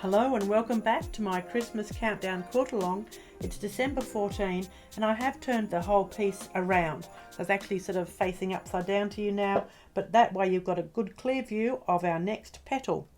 Hello and welcome back to my Christmas Countdown Quilt-a-long. It's December 14 and I have turned the whole piece around. So it's actually sort of facing upside down to you now, but that way you've got a good clear view of our next petal.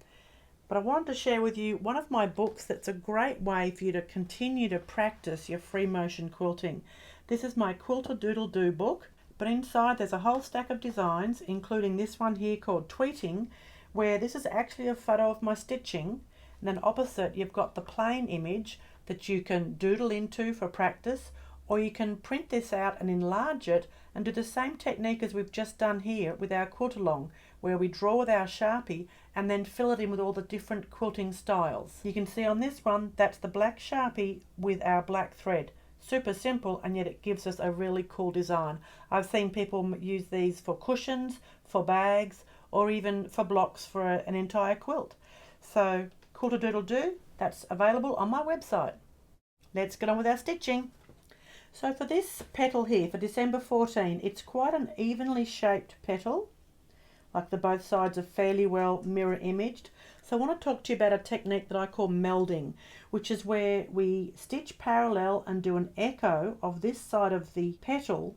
But I wanted to share with you one of my books that's a great way for you to continue to practice your free motion quilting. This is my Doodle Do book, but inside there's a whole stack of designs, including this one here called Tweeting, where this is actually a photo of my stitching. And then opposite you've got the plain image that you can doodle into for practice, or you can print this out and enlarge it and do the same technique as we've just done here with our quilt-along, where we draw with our Sharpie and then fill it in with all the different quilting styles. You can see on this one that's the black Sharpie with our black thread. Super simple, and yet it gives us a really cool design. I've seen people use these for cushions, for bags, or even for blocks for an entire quilt. So Doodle Do, that's available on my website. Let's get on with our stitching. So for this petal here, for December 14, it's quite an evenly shaped petal, like the both sides are fairly well mirror imaged. So I want to talk to you about a technique that I call melding, which is where we stitch parallel and do an echo of this side of the petal,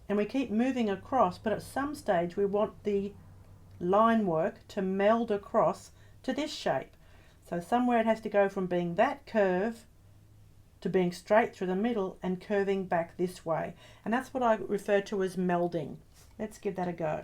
and we keep moving across, but at some stage we want the line work to meld across to this shape. So somewhere it has to go from being that curve to being straight through the middle and curving back this way. And that's what I refer to as melding. Let's give that a go.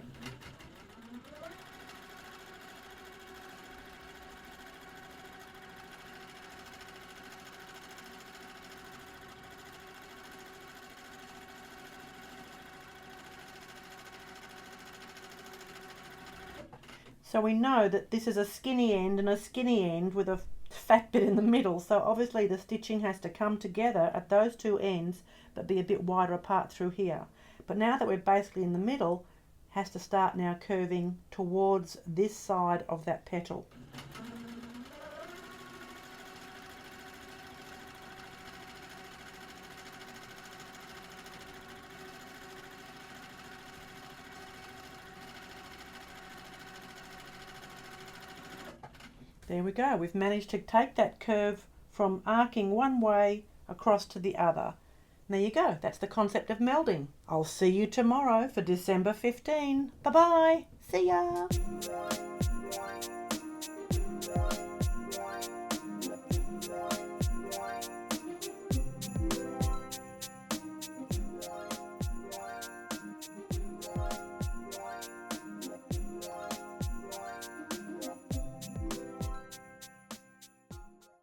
So we know that this is a skinny end and a skinny end with a fat bit in the middle. So obviously the stitching has to come together at those two ends, but be a bit wider apart through here. But now that we're basically in the middle, it has to start now curving towards this side of that petal. There we go, we've managed to take that curve from arcing one way across to the other. And there you go, that's the concept of melding. I'll see you tomorrow for December 15. Bye bye, see ya.